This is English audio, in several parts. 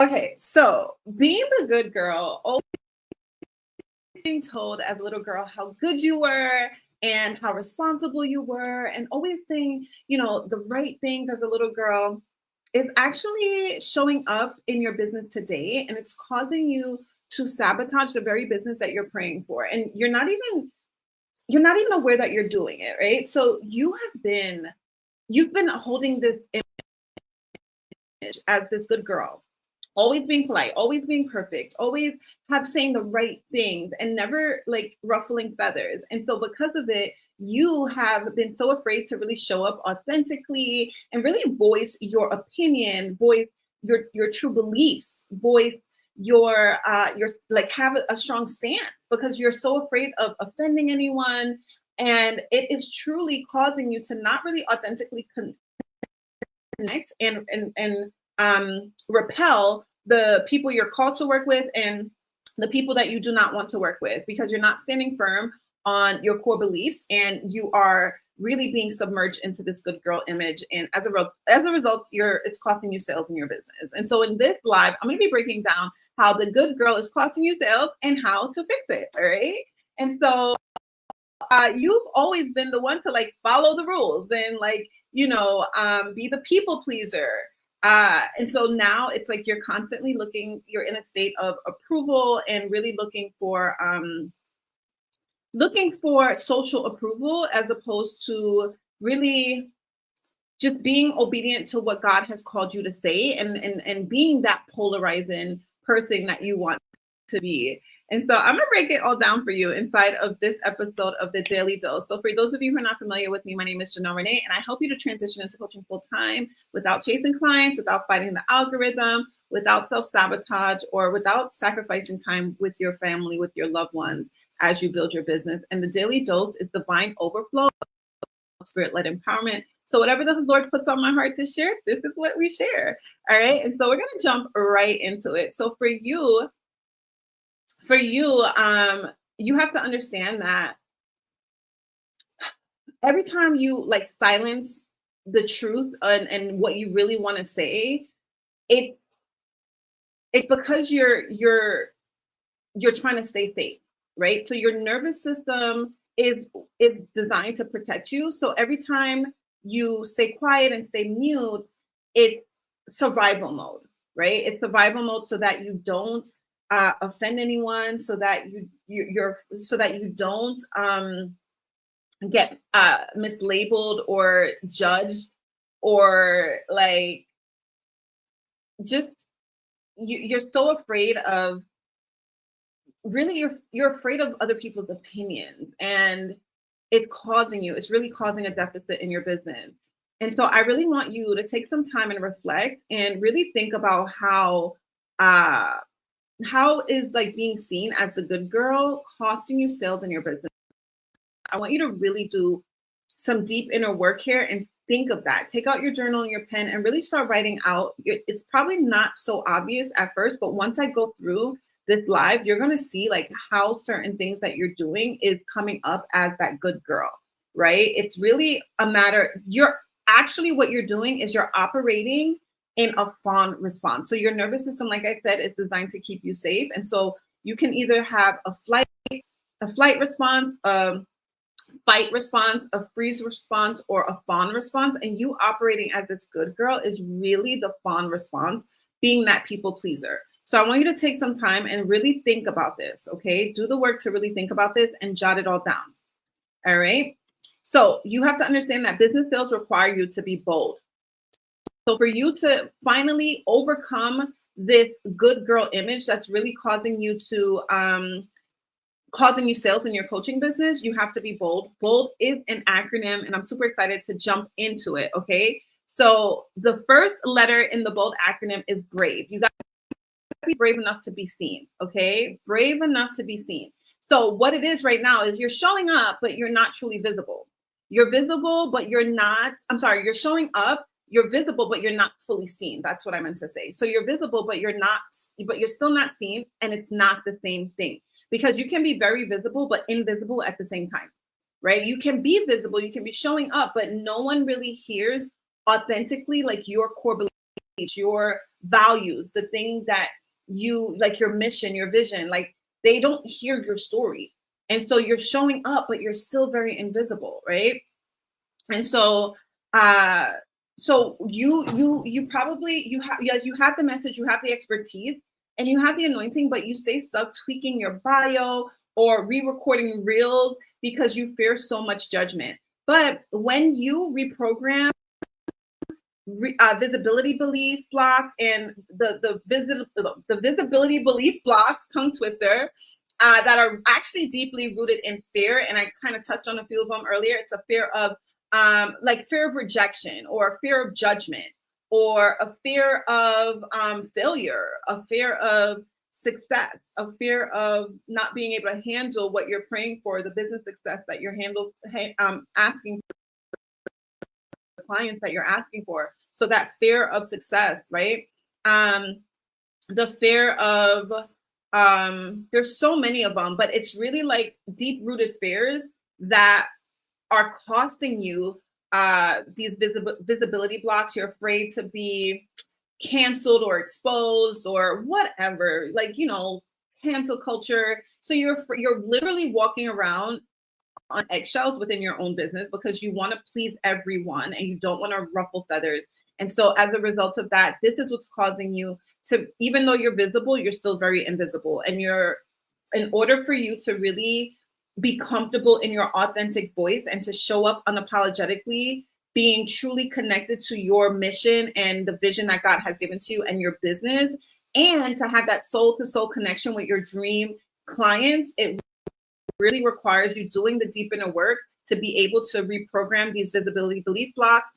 Okay, so being the good girl, always being told as a little girl how good you were and how responsible you were, and always saying, the right things as a little girl is actually showing up in your business today, and it's causing you to sabotage the very business that you're praying for. And you're not even aware that you're doing it, right? So you've been holding this image as this good girl, always being polite, always being perfect, always have saying the right things and never like ruffling feathers. And so because of it, you have been so afraid to really show up authentically and really voice your opinion, voice your true beliefs, voice your like have a strong stance because you're so afraid of offending anyone. And it is truly causing you to not really authentically connect and repel the people you're called to work with and the people that you do not want to work with, because you're not standing firm on your core beliefs and you are really being submerged into this good girl image. And as a result, it's costing you sales in your business. And so in this live, I'm going to be breaking down how the good girl is costing you sales and how to fix it. All right. And so you've always been the one to like follow the rules and like, be the people pleaser. And so now it's like you're constantly you're in a state of approval and really looking for social approval as opposed to really just being obedient to what God has called you to say and being that polarizing person that you want to be. And so I'm going to break it all down for you inside of this episode of the Daily Dose. So for those of you who are not familiar with me, my name is Janel Ranée, and I help you to transition into coaching full time without chasing clients, without fighting the algorithm, without self-sabotage, or without sacrificing time with your family, with your loved ones as you build your business. And the Daily Dose is divine overflow of spirit-led empowerment. So whatever the Lord puts on my heart to share, this is what we share. All right. And so we're going to jump right into it. So for you, you have to understand that every time you like silence the truth and what you really want to say, it's because you're trying to stay safe, right? So your nervous system is designed to protect you. So every time you stay quiet and stay mute, it's survival mode, right? It's survival mode so that you don't offend anyone, so that you don't get mislabeled or judged, or like just you're so afraid of really you're afraid of other people's opinions, and it's really causing a deficit in your business. And so I really want you to take some time and reflect and really think about how is like being seen as a good girl costing you sales in your business. I want you to really do some deep inner work here and think of that. Take out your journal and your pen and really start writing out. It's probably not so obvious at first, but once I go through this live, you're going to see like how certain things that you're doing is coming up as that good girl, right? It's really a matter, what you're doing is you're operating in a fawn response. So your nervous system, like I said, is designed to keep you safe. And so you can either have a flight response, a fight response, a freeze response, or a fawn response. And you operating as this good girl is really the fawn response, being that people pleaser. So I want you to take some time and really think about this, okay? Do the work to really think about this and jot it all down, all right? So you have to understand that business sales require you to be bold. So for you to finally overcome this good girl image that's really causing you sales in your coaching business, you have to be bold. BOLD is an acronym, and I'm super excited to jump into it, okay? So the first letter in the BOLD acronym is brave. You got to be brave enough to be seen, okay? Brave enough to be seen. So what it is right now is you're showing up, but you're not truly visible. You're visible, but you're not, you're showing up, you're visible, but you're not fully seen. That's what I meant to say. So you're visible, but you're still not seen, and it's not the same thing. Because you can be very visible, but invisible at the same time, right? You can be visible, you can be showing up, but no one really hears authentically like your core beliefs, your values, the thing that you like, your mission, your vision, like they don't hear your story. And so you're showing up, but you're still very invisible, right? And so so you probably you have the message, you have the expertise, and you have the anointing, but you stay stuck tweaking your bio or re-recording reels because you fear so much judgment. But when you reprogram visibility belief blocks and the visibility belief blocks, tongue twister, that are actually deeply rooted in fear, and I kind of touched on a few of them earlier. It's a fear of like fear of rejection, or fear of judgment, or a fear of failure, a fear of success, a fear of not being able to handle what you're praying for, the business success that you're asking for, clients that you're asking for. So that fear of success, right? The fear of there's so many of them, but it's really like deep rooted fears that are costing you these visibility blocks. You're afraid to be canceled or exposed or whatever, like, you know, cancel culture. So you're literally walking around on eggshells within your own business because you want to please everyone and you don't want to ruffle feathers. And so as a result of that, this is what's causing you to, even though you're visible, you're still very invisible. And in order for you to really be comfortable in your authentic voice and to show up unapologetically, being truly connected to your mission and the vision that God has given to you and your business, and to have that soul to soul connection with your dream clients, it really requires you doing the deep inner work to be able to reprogram these visibility belief blocks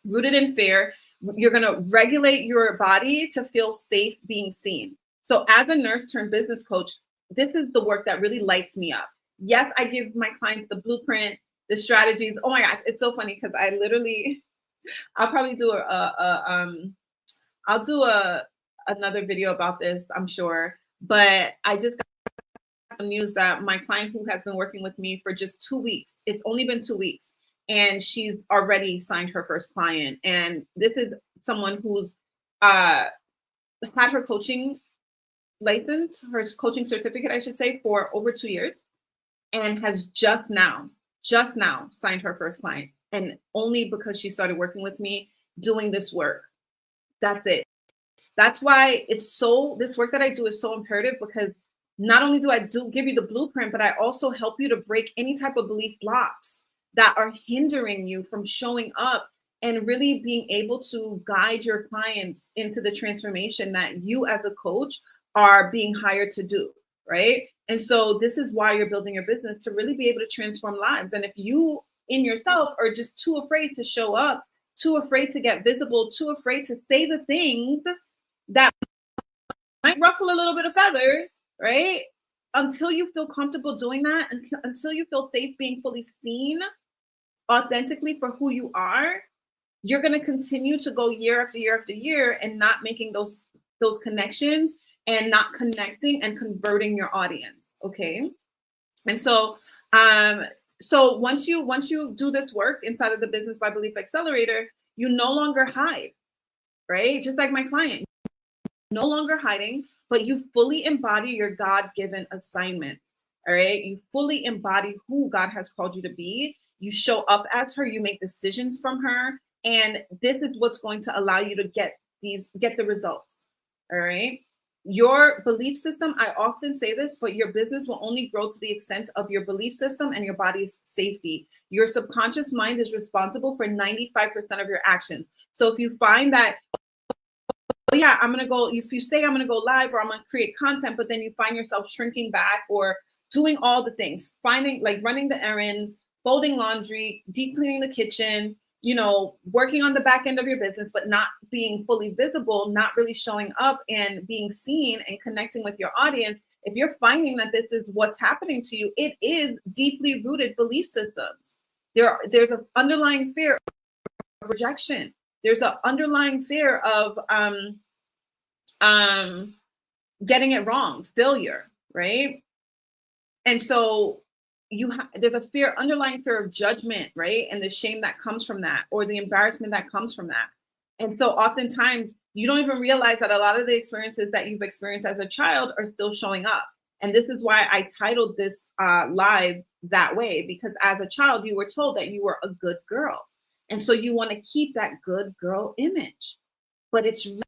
rooted in fear. You're going to regulate your body to feel safe being seen. So as a nurse turned business coach, this is the work that really lights me up. Yes, I give my clients the blueprint, the strategies. Oh my gosh, it's so funny because I'll probably do another video about this, I'm sure. But I just got some news that my client, who has been working with me for just 2 weeks, it's only been 2 weeks, and she's already signed her first client. And this is someone who's had her coaching license, her coaching certificate, I should say, for over 2 years, and has just now signed her first client. And only because she started working with me, doing this work. That's it. That's why this work that I do is so imperative, because not only do I give you the blueprint, but I also help you to break any type of belief blocks that are hindering you from showing up and really being able to guide your clients into the transformation that you as a coach are being hired to do, right? And so this is why you're building your business, to really be able to transform lives. And if you in yourself are just too afraid to show up, too afraid to get visible, too afraid to say the things that might ruffle a little bit of feathers, right? Until you feel comfortable doing that, until you feel safe being fully seen authentically for who you are, you're going to continue to go year after year after year and not making those connections and not connecting and converting your audience. Okay. And so, so once you do this work inside of the Business by Belief Accelerator, you no longer hide, right? Just like my client, no longer hiding, but you fully embody your God-given assignment. All right. You fully embody who God has called you to be. You show up as her, you make decisions from her. And this is what's going to allow you to get the results. All right. Your belief system, I often say this, but your business will only grow to the extent of your belief system and your body's safety. Your subconscious mind is responsible for 95% of your actions. So if you find that, oh yeah, if you say I'm going to go live or I'm going to create content, but then you find yourself shrinking back or doing all the things, running the errands, folding laundry, deep cleaning the kitchen, working on the back end of your business, but not being fully visible, not really showing up and being seen and connecting with your audience. If you're finding that this is what's happening to you, it is deeply rooted belief systems. There's an underlying fear of rejection. There's an underlying fear of getting it wrong, failure, right? And so there's a underlying fear of judgment, right? And the shame that comes from that, or the embarrassment that comes from that. And so oftentimes You don't even realize that a lot of the experiences that you've experienced as a child are still showing up. And this is why I titled this live that way, because as a child, you were told that you were a good girl. And so you want to keep that good girl image, but it's really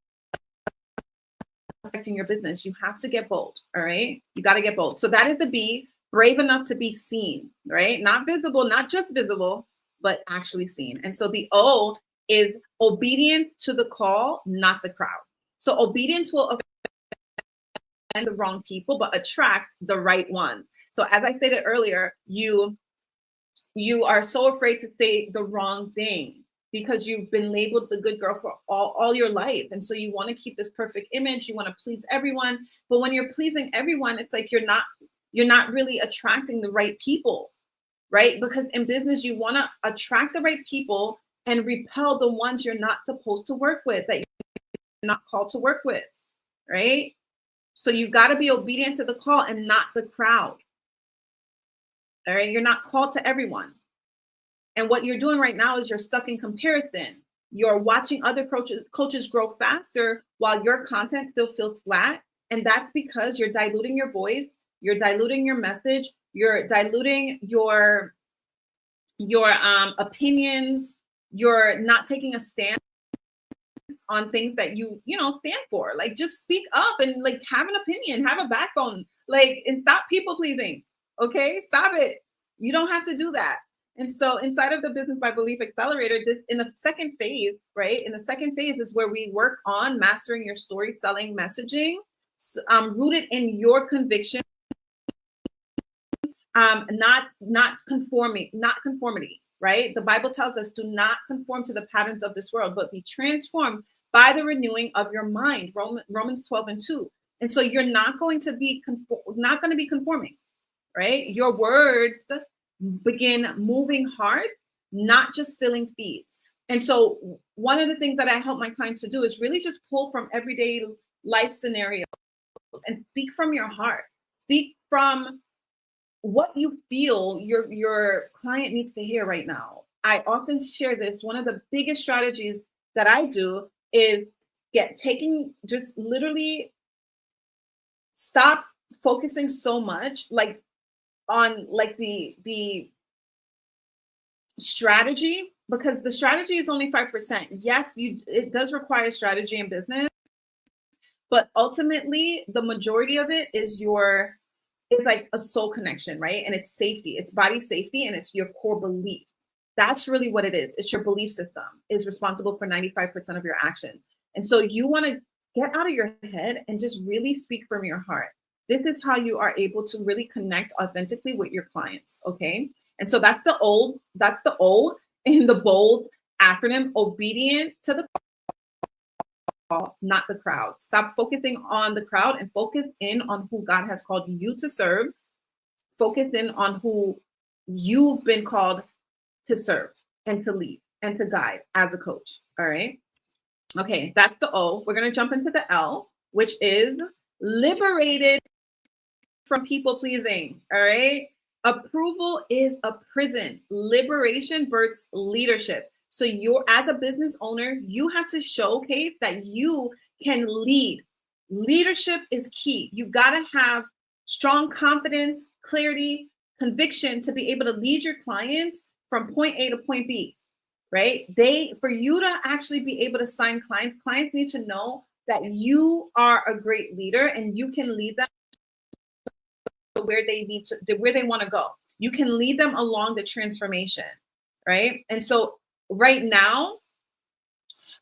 affecting your business. You have to get bold. All right. You got to get bold. So that is the B, brave enough to be seen, right? Not visible, not just visible, but actually seen. And so the O is obedience to the call, not the crowd. So obedience will offend the wrong people, but attract the right ones. So as I stated earlier, you are so afraid to say the wrong thing because you've been labeled the good girl for all your life. And so you want to keep this perfect image. You want to please everyone. But when you're pleasing everyone, it's like you're not really attracting the right people, right? Because in business, you want to attract the right people and repel the ones you're not supposed to work with, that you're not called to work with, right? So you got to be obedient to the call and not the crowd. All right, you're not called to everyone. And what you're doing right now is you're stuck in comparison. You're watching other coaches grow faster while your content still feels flat. And that's because you're diluting your voice, you're diluting your message, you're diluting your opinions, you're not taking a stand on things that you stand for. Like, just speak up and like have an opinion, have a backbone, like, and stop people pleasing. Okay, stop it. You don't have to do that. And so inside of the Business by Belief Accelerator, this in the second phase, right? In the second phase is where we work on mastering your story selling messaging, rooted in your conviction, not conformity, right? The Bible tells us, do not conform to the patterns of this world, but be transformed by the renewing of your mind. Romans 12:2. And so you're not going to be conforming, right? Your words begin moving hearts, not just filling feeds. And so one of the things that I help my clients to do is really just pull from everyday life scenarios and speak from your heart. Speak from what you feel your client needs to hear right now. I often share this. One of the biggest strategies that I do is just literally stop focusing so much on the strategy, because the strategy is only 5%. Yes, it does require strategy in business, but ultimately the majority of it is it's like a soul connection, right? And it's safety, it's body safety, and it's your core beliefs. That's really what it is. It's your belief system is responsible for 95% of your actions. And so you want to get out of your head and just really speak from your heart. This is how you are able to really connect authentically with your clients, okay? And so that's the O in the BOLD acronym, obedient to the call, not the crowd. Stop focusing on the crowd and focus in on who God has called you to serve. Focus in on who you've been called to serve and to lead and to guide as a coach, all right? Okay, that's the O. We're going to jump into the L, which is liberated from people pleasing. All right. Approval is a prison. Liberation births leadership. So as a business owner, you have to showcase that you can lead. Leadership is key. You got to have strong confidence, clarity, conviction to be able to lead your clients from point A to point B, right? For you to actually be able to sign clients need to know that you are a great leader and you can lead them where they want to go. You can lead them along the transformation, right? And so right now,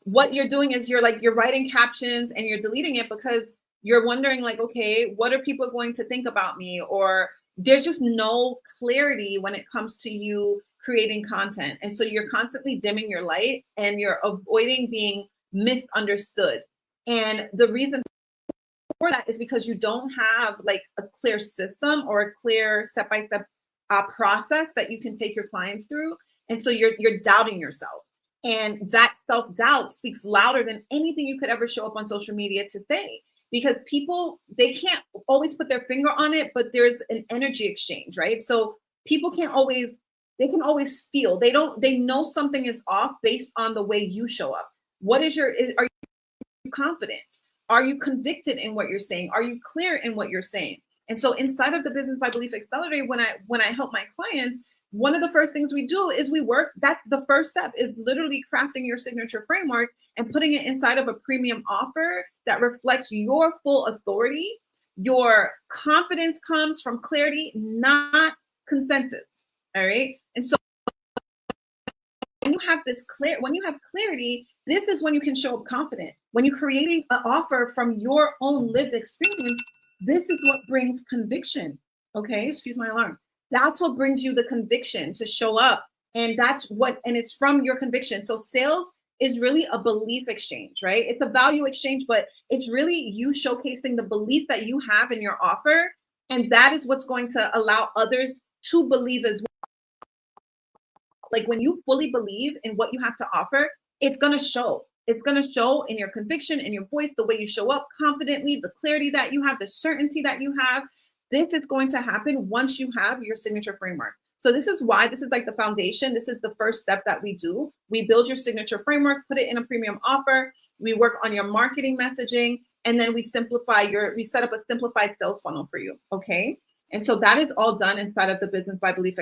what you're doing is you're writing captions and you're deleting it because you're wondering like, okay, what are people going to think about me? Or there's just no clarity when it comes to you creating content. And so you're constantly dimming your light and you're avoiding being misunderstood. And the reason for that is because you don't have like a clear system or a clear step-by-step process that you can take your clients through. And so you're doubting yourself. And that self-doubt speaks louder than anything you could ever show up on social media to say, because people, they can't always put their finger on it, but there's an energy exchange, right? So people they can always feel, they know something is off based on the way you show up. Are you confident? Are you convicted in what you're saying? Are you clear in what you're saying? And so inside of the Business by Belief Accelerator, when I help my clients, one of the first things we do is we work. That's the first step, is literally crafting your signature framework and putting it inside of a premium offer that reflects your full authority. Your confidence comes from clarity, not consensus. All right. And so when you have clarity, this is when you can show up confident. When you're creating an offer from your own lived experience, this is what brings conviction. Okay, excuse my alarm. That's what brings you the conviction to show up. And it's from your conviction. So sales is really a belief exchange, right? It's a value exchange, but it's really you showcasing the belief that you have in your offer. And that is what's going to allow others to believe as well. Like when you fully believe in what you have to offer, it's going to show. It's going to show in your conviction, in your voice, the way you show up confidently, the clarity that you have, the certainty that you have. This is going to happen once you have your signature framework. So this is why this is like the foundation. This is the first step that we do. We build your signature framework, put it in a premium offer. We work on your marketing messaging, and then we set up a simplified sales funnel for you. Okay. And so that is all done inside of the Business by Belief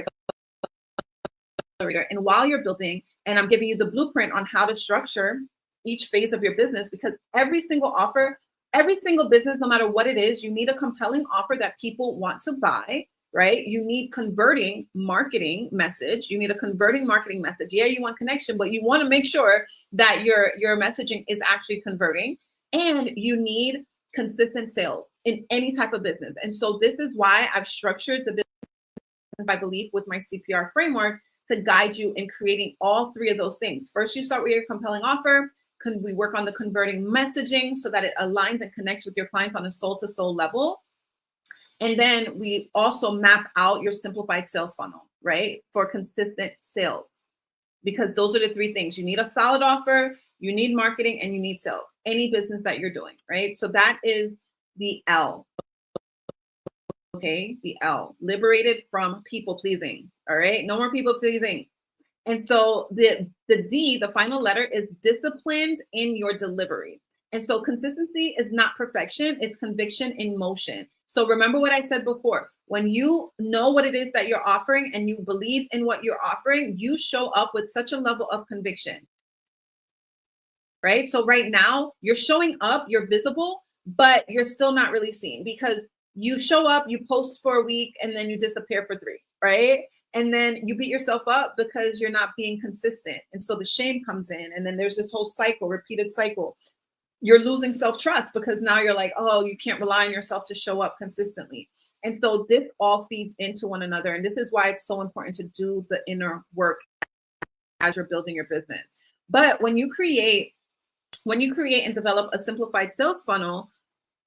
Accelerator. And while you're building, and I'm giving you the blueprint on how to structure each phase of your business, because every single offer, every single business, no matter what it is, you need a compelling offer that people want to buy, right? You need converting marketing message. You need a converting marketing message. Yeah, you want connection, but you want to make sure that your messaging is actually converting, and you need consistent sales in any type of business. And so this is why I've structured the Business by Belief with my CPR framework to guide you in creating all three of those things. First, you start with your compelling offer. We work on the converting messaging so that it aligns and connects with your clients on a soul-to-soul level. And then we also map out your simplified sales funnel, right? For consistent sales. Because those are the three things. You need a solid offer, you need marketing, and you need sales. Any business that you're doing, right? So that is the L. Okay, the L. Liberated from people pleasing. All right, no more people pleasing. And so the D, the final letter, is disciplined in your delivery. And so consistency is not perfection, it's conviction in motion. So remember what I said before, when you know what it is that you're offering and you believe in what you're offering, you show up with such a level of conviction, right? So right now you're showing up, you're visible, but you're still not really seen, because you show up, you post for a week, and then you disappear for 3, right? And then you beat yourself up because you're not being consistent. And so the shame comes in, and then there's this whole cycle, repeated cycle. You're losing self-trust because now you're like, oh, you can't rely on yourself to show up consistently. And so this all feeds into one another. And this is why it's so important to do the inner work as you're building your business. But when you create and develop a simplified sales funnel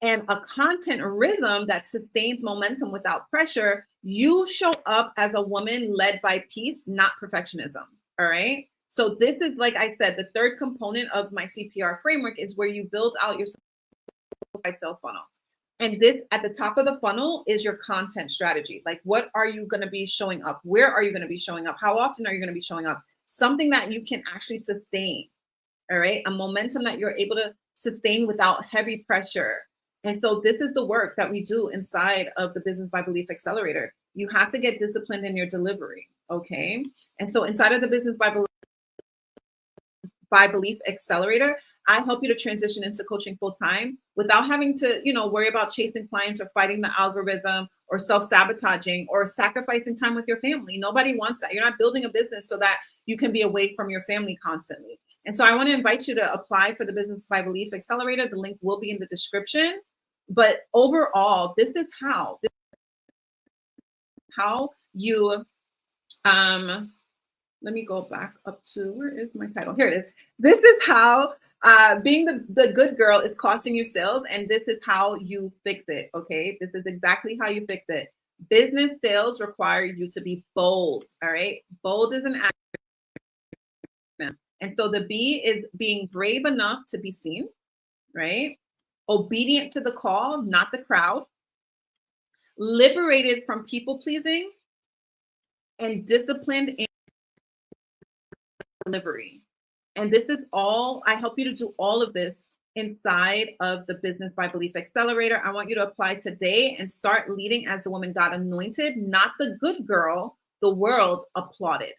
and a content rhythm that sustains momentum without pressure, you show up as a woman led by peace, not perfectionism. All right. So this is, like I said, the third component of my CPR framework is where you build out your simplified sales funnel. And this at the top of the funnel is your content strategy. Like, what are you going to be showing up? Where are you going to be showing up? How often are you going to be showing up? Something that you can actually sustain. All right. A momentum that you're able to sustain without heavy pressure. And so this is the work that we do inside of the Business by Belief Accelerator. You have to get disciplined in your delivery. Okay. And so inside of the Business by Belief Accelerator, I help you to transition into coaching full time without having to, worry about chasing clients or fighting the algorithm or self-sabotaging or sacrificing time with your family. Nobody wants that. You're not building a business so that you can be away from your family constantly. And so I want to invite you to apply for the Business by Belief Accelerator. The link will be in the description. But overall, this is how you, let me go back up to, where is my title? Here it is. This is how being the good girl is costing you sales, and this is how you fix it, okay? This is exactly how you fix it. Business sales require you to be bold, all right? Bold is an acronym. And so the B is being brave enough to be seen, right? Obedient to the call, not the crowd. Liberated from people pleasing, and disciplined in delivery. And this is all, I help you to do all of this inside of the Business by Belief Accelerator. I want you to apply today and start leading as the woman God anointed, not the good girl the world applauded.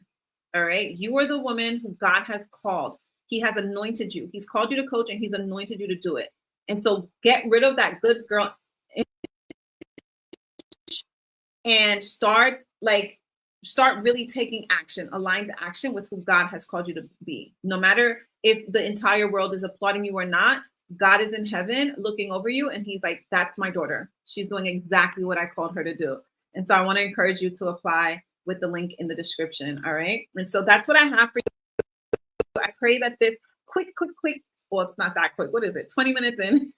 All right. You are the woman who God has called. He has anointed you. He's called you to coach and he's anointed you to do it. And so get rid of that good girl and start really taking action, aligned to action with who God has called you to be. No matter if the entire world is applauding you or not, God is in heaven looking over you and he's like, that's my daughter. She's doing exactly what I called her to do. And so I want to encourage you to apply with the link in the description. All right. And so that's what I have for you. I pray that this quick, well, it's not that quick. What is it? 20 minutes in.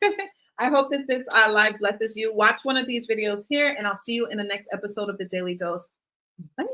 I hope that this live blesses you. Watch one of these videos here and I'll see you in the next episode of the Daily Dose. Bye.